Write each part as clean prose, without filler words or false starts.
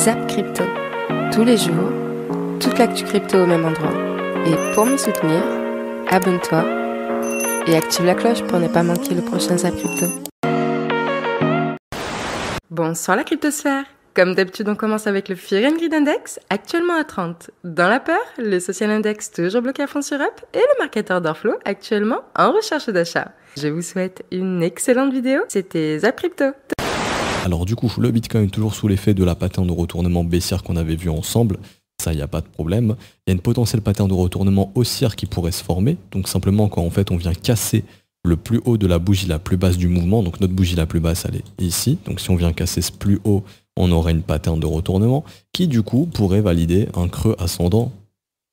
Zap Crypto. Tous les jours, toute l'actu crypto au même endroit. Et pour me soutenir, abonne-toi et active la cloche pour ne pas manquer le prochain Zap Crypto. Bonsoir la cryptosphère. Comme d'habitude, on commence avec le Fear and Greed Index, actuellement à 30. Dans la peur, le Social Index toujours bloqué à fond sur Up et le market order flow actuellement en recherche d'achat. Je vous souhaite une excellente vidéo. C'était Zap Crypto. Alors du coup, le Bitcoin toujours sous l'effet de la pattern de retournement baissière qu'on avait vu ensemble. Ça, il n'y a pas de problème. Il y a une potentielle pattern de retournement haussière qui pourrait se former. Donc simplement quand en fait on vient casser le plus haut de la bougie la plus basse du mouvement. Donc notre bougie la plus basse, elle est ici. Donc si on vient casser ce plus haut, on aurait une pattern de retournement qui du coup pourrait valider un creux ascendant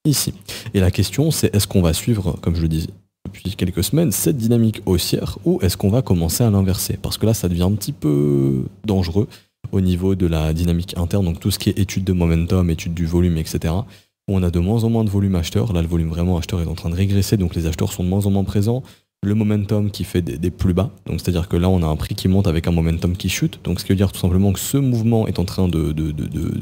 ici. Et la question c'est est-ce qu'on va suivre, comme je le disais depuis quelques semaines, cette dynamique haussière ou est-ce qu'on va commencer à l'inverser? Parce que là ça devient un petit peu dangereux au niveau de la dynamique interne, donc tout ce qui est étude de momentum, étude du volume, etc. Où on a de moins en moins de volume acheteur. Là le volume vraiment acheteur est en train de régresser, donc les acheteurs sont de moins en moins présents. Le momentum qui fait des plus bas, donc c'est-à-dire que là on a un prix qui monte avec un momentum qui chute, donc ce qui veut dire tout simplement que ce mouvement est en train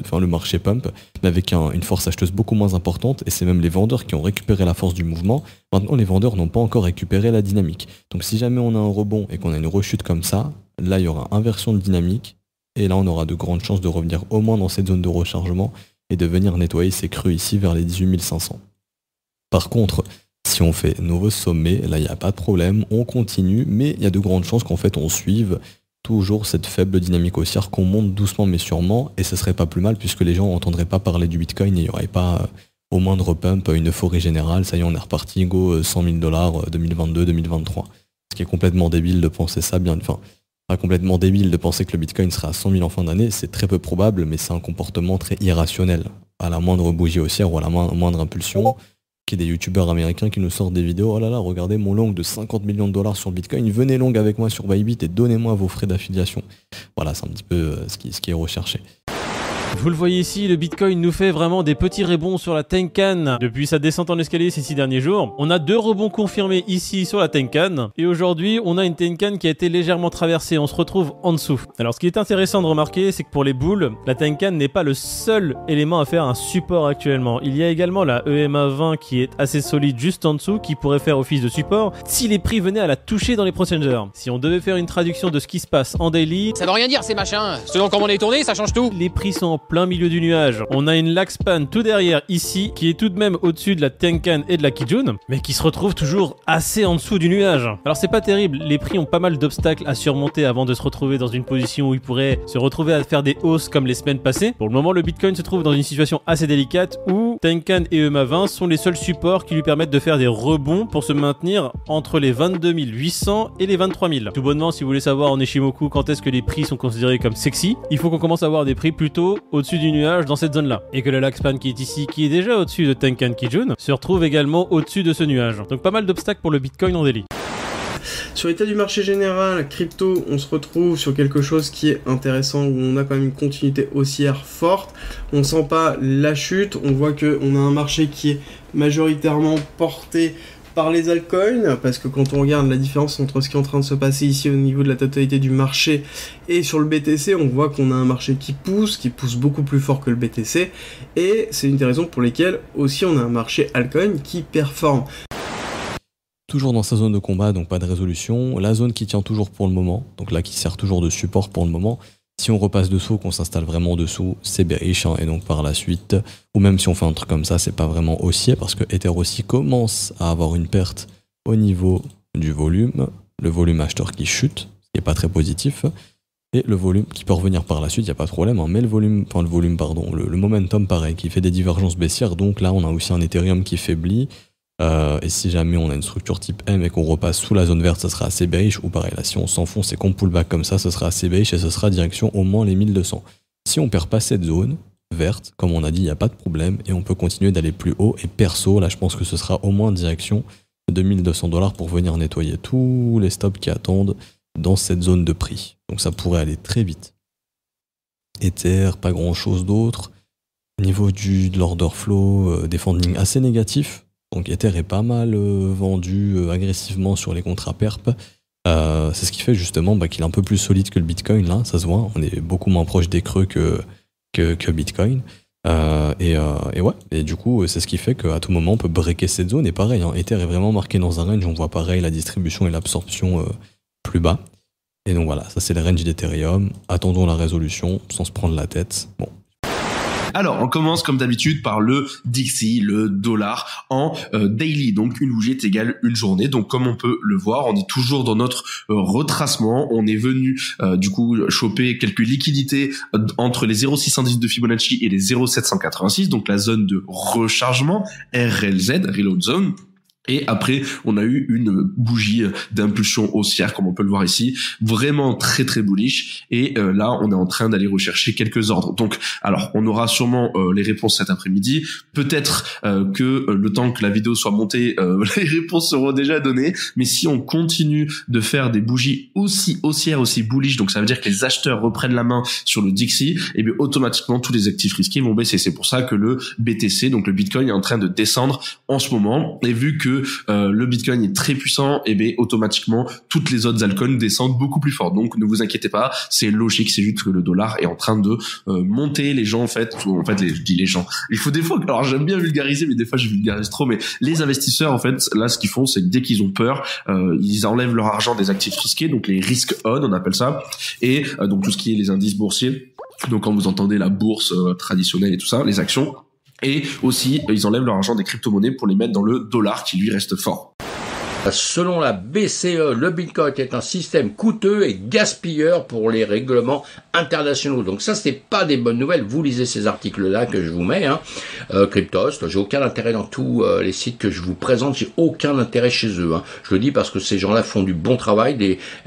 enfin le marché pump, mais avec une force acheteuse beaucoup moins importante, et c'est même les vendeurs qui ont récupéré la force du mouvement. Maintenant les vendeurs n'ont pas encore récupéré la dynamique, donc si jamais on a un rebond et qu'on a une rechute comme ça, là il y aura inversion de dynamique, et là on aura de grandes chances de revenir au moins dans cette zone de rechargement, et de venir nettoyer ces creux ici vers les 18 500. Par contre, si on fait nouveau sommet, là il n'y a pas de problème, on continue, mais il y a de grandes chances qu'en fait on suive toujours cette faible dynamique haussière, qu'on monte doucement mais sûrement, et ce serait pas plus mal puisque les gens n'entendraient pas parler du Bitcoin et il n'y aurait pas au moindre pump une euphorie générale, ça y est on est reparti, go 100 000 $ 2022-2023. Ce qui est complètement débile de penser ça, pas complètement débile de penser que le Bitcoin sera à 100 000 en fin d'année, c'est très peu probable, mais c'est un comportement très irrationnel. À la moindre bougie haussière ou à la moindre impulsion, qu'il y ait des youtubeurs américains qui nous sortent des vidéos, oh là là, regardez mon long de 50 millions de $ sur le Bitcoin, venez long avec moi sur Bybit et donnez-moi vos frais d'affiliation. Voilà, c'est un petit peu ce qui est recherché. Vous le voyez ici, le Bitcoin nous fait vraiment des petits rebonds sur la Tenkan depuis sa descente en escalier ces 6 derniers jours. On a 2 rebonds confirmés ici sur la Tenkan. Et aujourd'hui, on a une Tenkan qui a été légèrement traversée. On se retrouve en dessous. Alors ce qui est intéressant de remarquer, c'est que pour les bulles, la Tenkan n'est pas le seul élément à faire un support actuellement. Il y a également la EMA 20 qui est assez solide juste en dessous, qui pourrait faire office de support si les prix venaient à la toucher dans les prochaines heures. Si on devait faire une traduction de ce qui se passe en daily, ça veut rien dire ces machins. Selon comment on est tourné, ça change tout. Les prix sont en plein milieu du nuage. On a une Laxpan tout derrière ici, qui est tout de même au-dessus de la Tenkan et de la Kijun, mais qui se retrouve toujours assez en dessous du nuage. Alors c'est pas terrible, les prix ont pas mal d'obstacles à surmonter avant de se retrouver dans une position où ils pourraient se retrouver à faire des hausses comme les semaines passées. Pour le moment, le Bitcoin se trouve dans une situation assez délicate où Tenkan et EMA 20 sont les seuls supports qui lui permettent de faire des rebonds pour se maintenir entre les 22 800 et les 23 000. Tout bonnement, si vous voulez savoir en Ishimoku quand est-ce que les prix sont considérés comme sexy, il faut qu'on commence à avoir des prix plutôt au-dessus du nuage dans cette zone là, et que le Laxpan qui est ici, qui est déjà au-dessus de Tenkan Kijun, se retrouve également au-dessus de ce nuage. Donc pas mal d'obstacles pour le Bitcoin en daily. Sur l'état du marché général, crypto, on se retrouve sur quelque chose qui est intéressant, où on a quand même une continuité haussière forte, on sent pas la chute, on voit qu'on a un marché qui est majoritairement porté par les altcoins, parce que quand on regarde la différence entre ce qui est en train de se passer ici au niveau de la totalité du marché et sur le BTC, on voit qu'on a un marché qui pousse beaucoup plus fort que le BTC, et c'est une des raisons pour lesquelles aussi on a un marché altcoin qui performe. Toujours dans sa zone de combat, donc pas de résolution, la zone qui tient toujours pour le moment, donc là qui sert toujours de support pour le moment. Si on repasse dessous, qu'on s'installe vraiment dessous, c'est bearish, hein, et donc par la suite, ou même si on fait un truc comme ça, c'est pas vraiment haussier, parce que Ether aussi commence à avoir une perte au niveau du volume, le volume acheteur qui chute, ce qui est pas très positif, et le volume qui peut revenir par la suite, il n'y a pas de problème, hein, mais le momentum pareil, qui fait des divergences baissières, donc là on a aussi un Ethereum qui faiblit, et si jamais on a une structure type M et qu'on repasse sous la zone verte, ça sera assez bearish, ou pareil, là si on s'enfonce et qu'on pull back comme ça sera assez bearish et ce sera direction au moins les 1200. Si on perd pas cette zone verte, comme on a dit, il n'y a pas de problème et on peut continuer d'aller plus haut, et perso, là je pense que ce sera au moins direction de 1200 $ pour venir nettoyer tous les stops qui attendent dans cette zone de prix. Donc ça pourrait aller très vite. Ether, pas grand chose d'autre. Au niveau de l'order flow, des fundings assez négatifs. Donc Ether est pas mal vendu agressivement sur les contrats perp. C'est ce qui fait justement qu'il est un peu plus solide que le Bitcoin, là, ça se voit. On est beaucoup moins proche des creux que que Bitcoin. Et du coup, c'est ce qui fait qu'à tout moment, on peut breaker cette zone. Et pareil, hein, Ether est vraiment marqué dans un range. On voit pareil la distribution et l'absorption plus bas. Et donc voilà, ça c'est le range d'Ethereum. Attendons la résolution sans se prendre la tête. Bon. Alors, on commence comme d'habitude par le DXY, le dollar en daily. Donc, une bougie est égale une journée. Donc, comme on peut le voir, on est toujours dans notre retracement. On est venu, du coup, choper quelques liquidités entre les 0,610 de Fibonacci et les 0,786. Donc, la zone de rechargement, RLZ, Reload Zone. Et après, on a eu une bougie d'impulsion haussière, comme on peut le voir ici, vraiment très très bullish. Et là, on est en train d'aller rechercher quelques ordres. Donc, alors, on aura sûrement les réponses cet après-midi. Peut-être que le temps que la vidéo soit montée, les réponses seront déjà données. Mais si on continue de faire des bougies aussi haussières, aussi bullish, donc ça veut dire que les acheteurs reprennent la main sur le DXY, et bien automatiquement tous les actifs risqués vont baisser. C'est pour ça que le BTC, donc le Bitcoin, est en train de descendre en ce moment. Et vu que le Bitcoin est très puissant, et bien automatiquement toutes les autres altcoins descendent beaucoup plus fort. Donc ne vous inquiétez pas, c'est logique, c'est juste que le dollar est en train de monter. Les gens je dis les gens. Il faut des fois, alors j'aime bien vulgariser, mais des fois je vulgarise trop. Mais les investisseurs en fait, là ce qu'ils font, c'est que dès qu'ils ont peur, ils enlèvent leur argent des actifs risqués, donc les risk on, on appelle ça, et donc tout ce qui est les indices boursiers. Donc quand vous entendez la bourse traditionnelle et tout ça, les actions. Et aussi, ils enlèvent leur argent des crypto-monnaies pour les mettre dans le dollar qui lui reste fort. Selon la BCE, le Bitcoin est un système coûteux et gaspilleur pour les règlements internationaux. Donc ça, c'est pas des bonnes nouvelles. Vous lisez ces articles-là que je vous mets, Cryptost. J'ai aucun intérêt dans tous les sites que je vous présente. J'ai aucun intérêt chez eux. Je le dis parce que ces gens-là font du bon travail.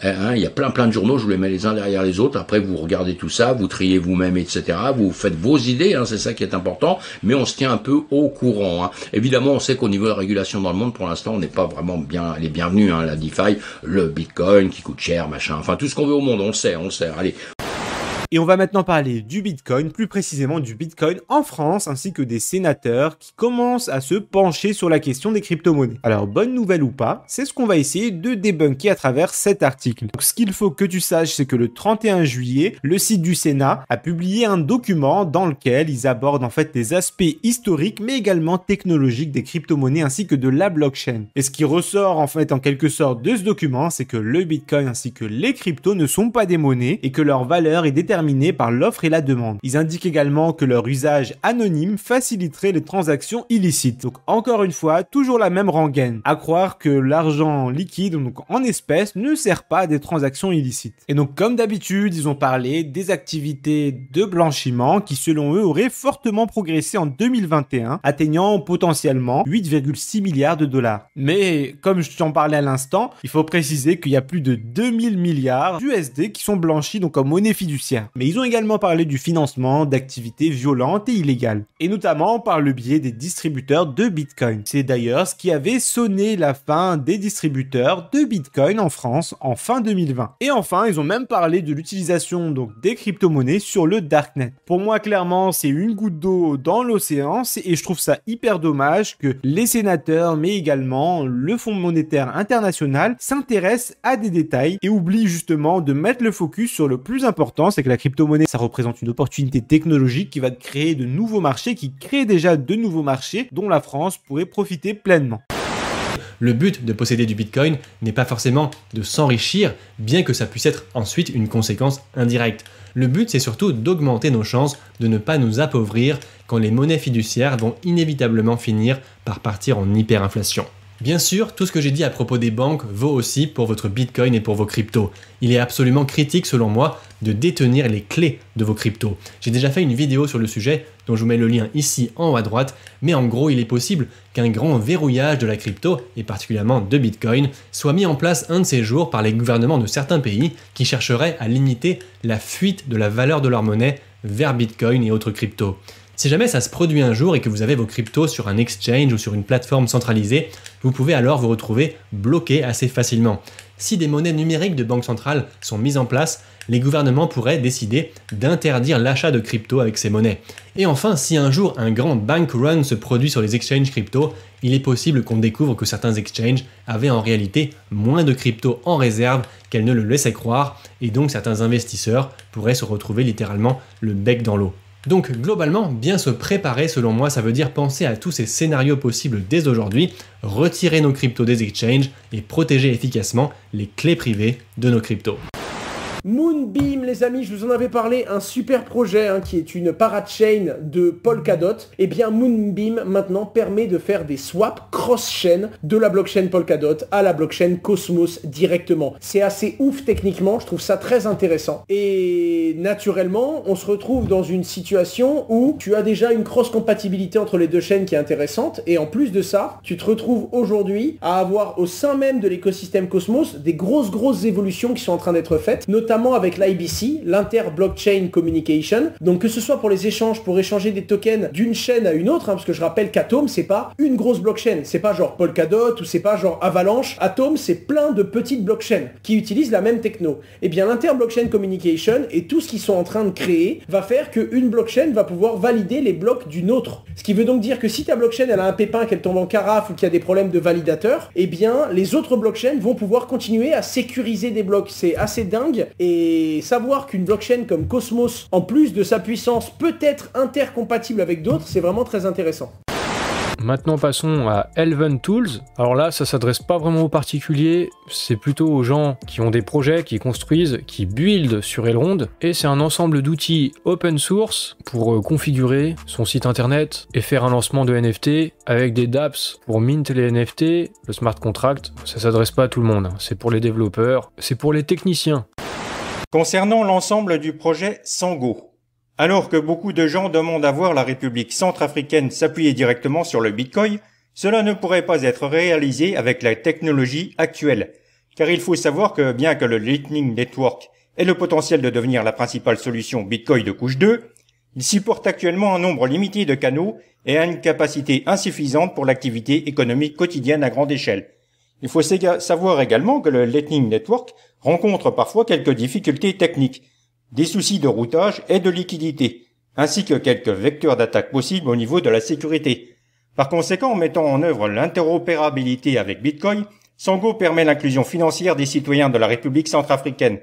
Il y a plein de journaux. Je vous les mets les uns derrière les autres. Après, vous regardez tout ça, vous triez vous-même, etc. Vous faites vos idées. C'est ça qui est important. Mais on se tient un peu au courant. Évidemment, on sait qu'au niveau de la régulation dans le monde, pour l'instant, on n'est pas vraiment bien les bienvenus, la DeFi, le Bitcoin qui coûte cher, machin, enfin tout ce qu'on veut au monde, on le sait, allez. Et on va maintenant parler du Bitcoin, plus précisément du Bitcoin en France, ainsi que des sénateurs qui commencent à se pencher sur la question des crypto-monnaies. Alors, bonne nouvelle ou pas, c'est ce qu'on va essayer de débunker à travers cet article. Donc, ce qu'il faut que tu saches, c'est que le 31 juillet, le site du Sénat a publié un document dans lequel ils abordent en fait les aspects historiques, mais également technologiques des crypto-monnaies ainsi que de la blockchain. Et ce qui ressort en fait en quelque sorte de ce document, c'est que le Bitcoin ainsi que les cryptos ne sont pas des monnaies et que leur valeur est déterminée par l'offre et la demande. Ils indiquent également que leur usage anonyme faciliterait les transactions illicites. Donc encore une fois, toujours la même rengaine. À croire que l'argent liquide, donc en espèces, ne sert pas à des transactions illicites. Et donc comme d'habitude, ils ont parlé des activités de blanchiment qui selon eux auraient fortement progressé en 2021, atteignant potentiellement 8,6 milliards de dollars. Mais comme je t'en parlais à l'instant, il faut préciser qu'il y a plus de 2000 milliards d'USD qui sont blanchis donc en monnaie fiduciaire. Mais ils ont également parlé du financement d'activités violentes et illégales, et notamment par le biais des distributeurs de Bitcoin. C'est d'ailleurs ce qui avait sonné la fin des distributeurs de Bitcoin en France en fin 2020. Et enfin, ils ont même parlé de l'utilisation donc des crypto-monnaies sur le Darknet. Pour moi, clairement, c'est une goutte d'eau dans l'océan, et je trouve ça hyper dommage que les sénateurs, mais également le Fonds monétaire international, s'intéressent à des détails et oublient justement de mettre le focus sur le plus important, c'est que la crypto-monnaie, ça représente une opportunité technologique qui va créer de nouveaux marchés, qui crée déjà de nouveaux marchés dont la France pourrait profiter pleinement. Le but de posséder du Bitcoin n'est pas forcément de s'enrichir, bien que ça puisse être ensuite une conséquence indirecte. Le but, c'est surtout d'augmenter nos chances de ne pas nous appauvrir quand les monnaies fiduciaires vont inévitablement finir par partir en hyperinflation. Bien sûr, tout ce que j'ai dit à propos des banques vaut aussi pour votre Bitcoin et pour vos cryptos. Il est absolument critique selon moi de détenir les clés de vos cryptos. J'ai déjà fait une vidéo sur le sujet dont je vous mets le lien ici en haut à droite, mais en gros il est possible qu'un grand verrouillage de la crypto, et particulièrement de Bitcoin, soit mis en place un de ces jours par les gouvernements de certains pays qui chercheraient à limiter la fuite de la valeur de leur monnaie vers Bitcoin et autres cryptos. Si jamais ça se produit un jour et que vous avez vos cryptos sur un exchange ou sur une plateforme centralisée, vous pouvez alors vous retrouver bloqué assez facilement. Si des monnaies numériques de banque centrale sont mises en place, les gouvernements pourraient décider d'interdire l'achat de crypto avec ces monnaies. Et enfin, si un jour un grand bank run se produit sur les exchanges crypto, il est possible qu'on découvre que certains exchanges avaient en réalité moins de crypto en réserve qu'elles ne le laissaient croire, et donc certains investisseurs pourraient se retrouver littéralement le bec dans l'eau. Donc globalement, bien se préparer selon moi, ça veut dire penser à tous ces scénarios possibles dès aujourd'hui, retirer nos cryptos des exchanges et protéger efficacement les clés privées de nos cryptos. Moonbeam, les amis, je vous en avais parlé, un super projet qui est une parachain de Polkadot. Et bien Moonbeam maintenant permet de faire des swaps cross-chain de la blockchain Polkadot à la blockchain Cosmos directement. C'est assez ouf techniquement, je trouve ça très intéressant. Et naturellement, on se retrouve dans une situation où tu as déjà une cross-compatibilité entre les deux chaînes qui est intéressante. Et en plus de ça, tu te retrouves aujourd'hui à avoir au sein même de l'écosystème Cosmos des grosses évolutions qui sont en train d'être faites, notamment avec l'IBC, l'Inter-Blockchain Communication. Donc que ce soit pour les échanges, pour échanger des tokens d'une chaîne à une autre, parce que je rappelle qu'Atom, c'est pas une grosse blockchain, c'est pas genre Polkadot ou c'est pas genre Avalanche. Atom, c'est plein de petites blockchains qui utilisent la même techno. Et bien l'Inter-Blockchain Communication et tout ce qu'ils sont en train de créer va faire qu'une blockchain va pouvoir valider les blocs d'une autre. Ce qui veut donc dire que si ta blockchain elle a un pépin, qu'elle tombe en carafe ou qu'il y a des problèmes de validateur, et bien les autres blockchains vont pouvoir continuer à sécuriser des blocs. C'est assez dingue. Et savoir qu'une blockchain comme Cosmos, en plus de sa puissance, peut être intercompatible avec d'autres, c'est vraiment très intéressant. Maintenant passons à Elven Tools. Alors là, ça s'adresse pas vraiment aux particuliers, c'est plutôt aux gens qui ont des projets, qui construisent, qui buildent sur Elrond. Et c'est un ensemble d'outils open source pour configurer son site internet et faire un lancement de NFT avec des dApps pour mint les NFT. Le smart contract, ça s'adresse pas à tout le monde, c'est pour les développeurs, c'est pour les techniciens. Concernant l'ensemble du projet Sango, alors que beaucoup de gens demandent à voir la République centrafricaine s'appuyer directement sur le Bitcoin, cela ne pourrait pas être réalisé avec la technologie actuelle. Car il faut savoir que bien que le Lightning Network ait le potentiel de devenir la principale solution Bitcoin de couche 2, il supporte actuellement un nombre limité de canaux et a une capacité insuffisante pour l'activité économique quotidienne à grande échelle. Il faut savoir également que le Lightning Network rencontre parfois quelques difficultés techniques, des soucis de routage et de liquidité, ainsi que quelques vecteurs d'attaque possibles au niveau de la sécurité. Par conséquent, en mettant en œuvre l'interopérabilité avec Bitcoin, Sango permet l'inclusion financière des citoyens de la République centrafricaine.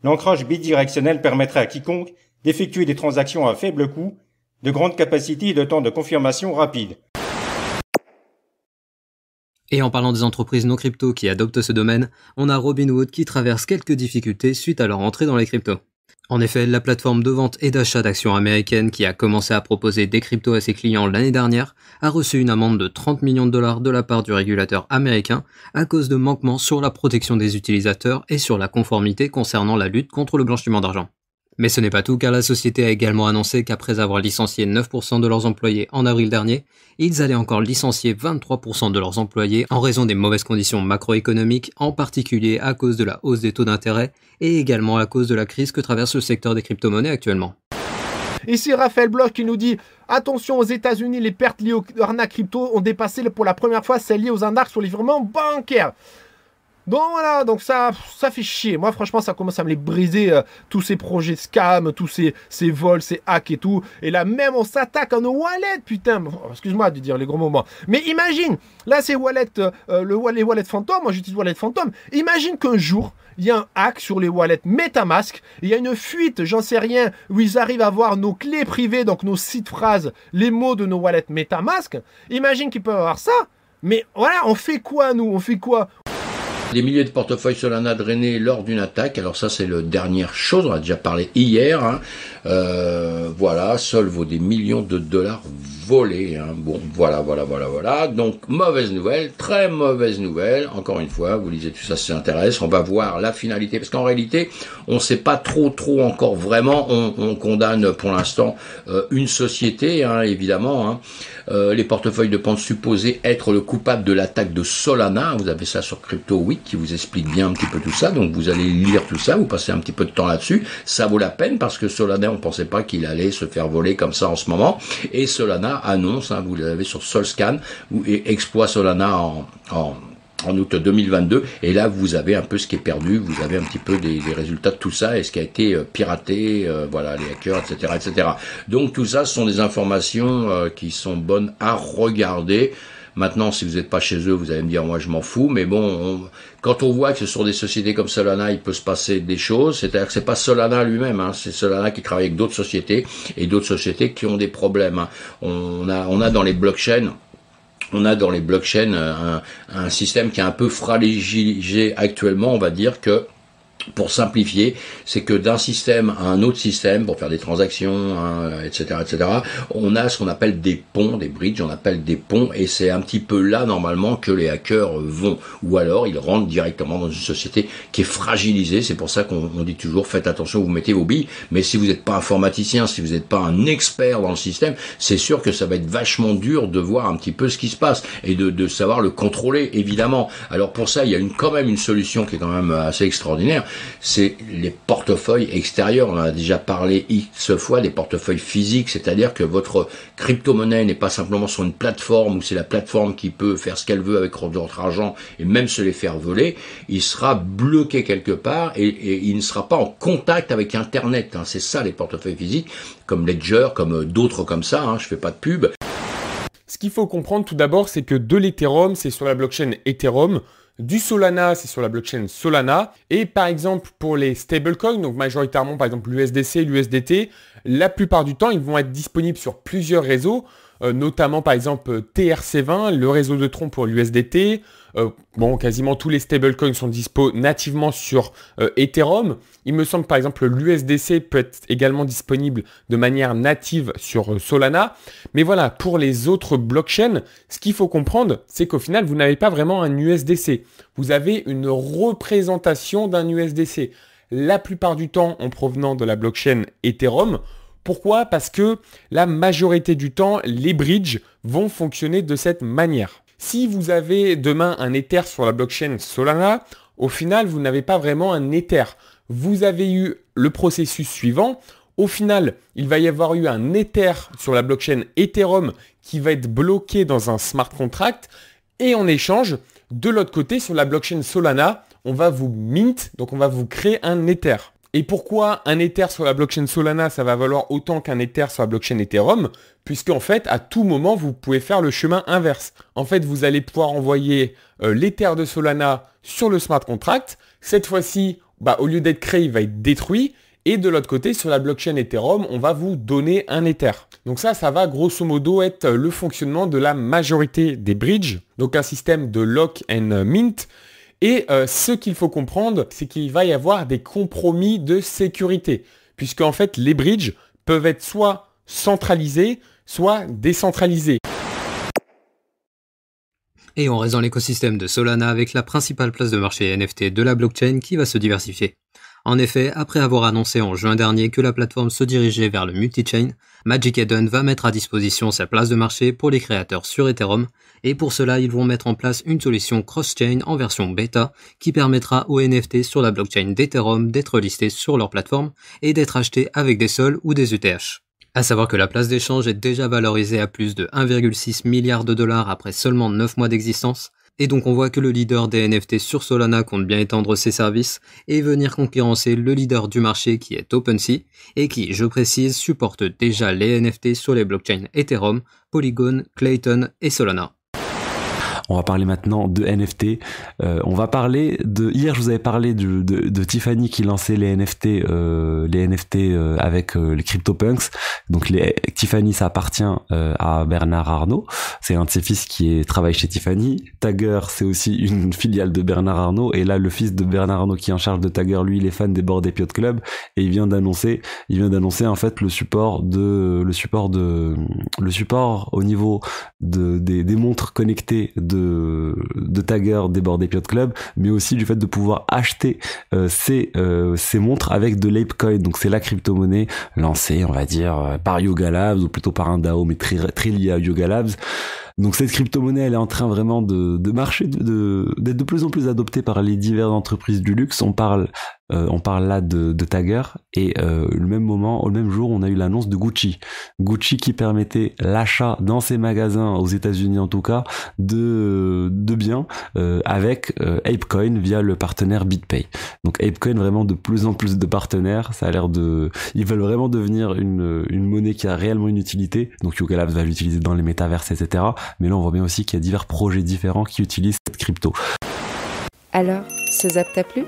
L'ancrage bidirectionnel permettrait à quiconque d'effectuer des transactions à faible coût, de grande capacité et de temps de confirmation rapide. Et en parlant des entreprises non crypto qui adoptent ce domaine, on a Robinhood qui traverse quelques difficultés suite à leur entrée dans les cryptos. En effet, la plateforme de vente et d'achat d'actions américaine qui a commencé à proposer des cryptos à ses clients l'année dernière a reçu une amende de 30 millions de dollars de la part du régulateur américain à cause de manquements sur la protection des utilisateurs et sur la conformité concernant la lutte contre le blanchiment d'argent. Mais ce n'est pas tout car la société a également annoncé qu'après avoir licencié 9% de leurs employés en avril dernier, ils allaient encore licencier 23% de leurs employés en raison des mauvaises conditions macroéconomiques, en particulier à cause de la hausse des taux d'intérêt et également à cause de la crise que traverse le secteur des crypto-monnaies actuellement. Ici Raphaël Bloch qui nous dit « Attention, aux États-Unis, les pertes liées aux arnaques crypto ont dépassé pour la première fois celles liées aux arnaques sur les virements bancaires. » Donc voilà, donc ça fait chier. Moi franchement ça commence à me les briser, tous ces projets scam, tous ces vols, ces hacks et tout. Et là même on s'attaque à nos wallets, putain. Excuse-moi de dire les gros moments. Mais imagine, là c'est wallet, les wallets fantômes, moi j'utilise wallet fantôme. Imagine qu'un jour, il y a un hack sur les wallets MetaMask, il y a une fuite, j'en sais rien, où ils arrivent à voir nos clés privées, donc nos sites phrases, les mots de nos wallets MetaMask. Imagine qu'ils peuvent avoir ça. Mais voilà, on fait quoi nous? On fait quoi? Des milliers de portefeuilles Solana drainés lors d'une attaque. Alors ça, c'est la dernière chose. On a déjà parlé hier. Hein. Voilà, Sol vaut des millions de dollars volés. Hein. Bon, voilà. Donc, mauvaise nouvelle, très mauvaise nouvelle. Encore une fois, vous lisez tout ça, ça s'intéresse. On va voir la finalité. Parce qu'en réalité, on ne sait pas trop encore vraiment. On condamne pour l'instant une société, hein, évidemment. Hein. Les portefeuilles de pente supposés être le coupable de l'attaque de Solana. Vous avez ça sur Crypto Week qui vous explique bien un petit peu tout ça. Donc vous allez lire tout ça, vous passez un petit peu de temps là-dessus. Ça vaut la peine parce que Solana, on pensait pas qu'il allait se faire voler comme ça en ce moment. Et Solana annonce, hein, vous l'avez sur Solscan, et exploit Solana en août 2022, et là vous avez un peu ce qui est perdu, vous avez un petit peu des résultats de tout ça, et ce qui a été piraté, voilà, les hackers, etc. Donc tout ça, ce sont des informations qui sont bonnes à regarder. Maintenant, si vous n'êtes pas chez eux, vous allez me dire, moi je m'en fous, mais bon, quand on voit que ce sont des sociétés comme Solana, il peut se passer des choses, c'est-à-dire que c'est pas Solana lui-même, hein, c'est Solana qui travaille avec d'autres sociétés et d'autres sociétés qui ont des problèmes. Hein. On a dans les blockchains, un système qui est un peu fragilisé actuellement, on va dire que, pour simplifier, c'est que d'un système à un autre système, pour faire des transactions, hein, etc., on a ce qu'on appelle des ponts, des bridges, on appelle des ponts, et c'est un petit peu là, normalement, que les hackers vont. Ou alors, ils rentrent directement dans une société qui est fragilisée. C'est pour ça qu'on dit toujours, faites attention, vous mettez vos billes, mais si vous n'êtes pas informaticien, si vous n'êtes pas un expert dans le système, c'est sûr que ça va être vachement dur de voir un petit peu ce qui se passe, et de savoir le contrôler, évidemment. Alors pour ça, il y a quand même une solution qui est quand même assez extraordinaire, c'est les portefeuilles extérieurs. On en a déjà parlé X fois, des portefeuilles physiques, c'est-à-dire que votre crypto-monnaie n'est pas simplement sur une plateforme où c'est la plateforme qui peut faire ce qu'elle veut avec votre argent et même se les faire voler. Il sera bloqué quelque part et il ne sera pas en contact avec Internet. Hein. C'est ça les portefeuilles physiques, comme Ledger, comme d'autres comme ça. Hein. Je fais pas de pub. Ce qu'il faut comprendre tout d'abord, c'est que de l'Ethereum, c'est sur la blockchain Ethereum. Du Solana, c'est sur la blockchain Solana. Et par exemple, pour les stablecoins, donc majoritairement par exemple l'USDC, l'USDT, la plupart du temps, ils vont être disponibles sur plusieurs réseaux, notamment par exemple TRC20, le réseau de Tron pour l'USDT. Bon, quasiment tous les stablecoins sont dispo nativement sur Ethereum. Il me semble par exemple l'USDC peut être également disponible de manière native sur Solana. Mais voilà, pour les autres blockchains, ce qu'il faut comprendre, c'est qu'au final, vous n'avez pas vraiment un USDC. Vous avez une représentation d'un USDC. La plupart du temps en provenant de la blockchain Ethereum. Pourquoi ? Parce que la majorité du temps, les bridges vont fonctionner de cette manière. Si vous avez demain un Ether sur la blockchain Solana, au final, vous n'avez pas vraiment un Ether. Vous avez eu le processus suivant. Au final, il va y avoir eu un Ether sur la blockchain Ethereum qui va être bloqué dans un smart contract. Et en échange, de l'autre côté, sur la blockchain Solana, on va vous mint, donc on va vous créer un Ether. Et pourquoi un Ether sur la blockchain Solana, ça va valoir autant qu'un Ether sur la blockchain Ethereum ? Puisque en fait, à tout moment, vous pouvez faire le chemin inverse. En fait, vous allez pouvoir envoyer l'Ether de Solana sur le smart contract. Cette fois-ci, au lieu d'être créé, il va être détruit. Et de l'autre côté, sur la blockchain Ethereum, on va vous donner un Ether. Donc ça va grosso modo être le fonctionnement de la majorité des bridges. Donc un système de lock and mint. Et ce qu'il faut comprendre, c'est qu'il va y avoir des compromis de sécurité. Puisque en fait, les bridges peuvent être soit centralisés, soit décentralisés. Et on reste dans l'écosystème de Solana avec la principale place de marché NFT de la blockchain qui va se diversifier. En effet, après avoir annoncé en juin dernier que la plateforme se dirigeait vers le multi-chain, Magic Eden va mettre à disposition sa place de marché pour les créateurs sur Ethereum, et pour cela ils vont mettre en place une solution cross-chain en version bêta qui permettra aux NFT sur la blockchain d'Ethereum d'être listés sur leur plateforme et d'être achetés avec des sols ou des ETH. À savoir que la place d'échange est déjà valorisée à plus de 1,6 milliard de dollars après seulement 9 mois d'existence, et donc on voit que le leader des NFT sur Solana compte bien étendre ses services et venir concurrencer le leader du marché qui est OpenSea, et qui, je précise, supporte déjà les NFT sur les blockchains Ethereum, Polygon, Clayton et Solana. On va parler maintenant de NFT. On va parler de... Hier, je vous avais parlé de Tiffany qui lançait les NFT avec les CryptoPunks. Donc Tiffany, ça appartient à Bernard Arnault. C'est un de ses fils qui travaille chez Tiffany. Tagger, c'est aussi une filiale de Bernard Arnault. Et là, le fils de Bernard Arnault qui est en charge de Tagger, lui, il est fan des Bored Ape Yacht Club. Et il vient d'annoncer en fait le support au niveau des montres connectées de Tagger des Bored Ape Yacht Club, mais aussi du fait de pouvoir acheter ces montres avec de l'Apecoin. Donc c'est la crypto-monnaie lancée, on va dire, par Yuga Labs, ou plutôt par un DAO, mais très lié à Yuga Labs. Donc cette crypto-monnaie, elle est en train vraiment de marcher, d'être de plus en plus adoptée par les diverses entreprises du luxe. On parle on parle là de Tagger, et au même jour, on a eu l'annonce de Gucci. Gucci qui permettait l'achat dans ses magasins, aux États-Unis en tout cas, de biens avec ApeCoin via le partenaire BitPay. Donc ApeCoin, vraiment de plus en plus de partenaires, ça a l'air ils veulent vraiment devenir une monnaie qui a réellement une utilité. Donc Yuga Labs va l'utiliser dans les métaverses, etc. Mais là on voit bien aussi qu'il y a divers projets différents qui utilisent cette crypto. Alors, ce zap t'a plu?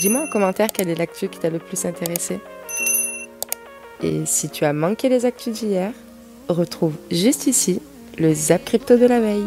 Dis-moi en commentaire quelle est l'actu qui t'a le plus intéressé. Et si tu as manqué les actus d'hier, retrouve juste ici le zap crypto de la veille.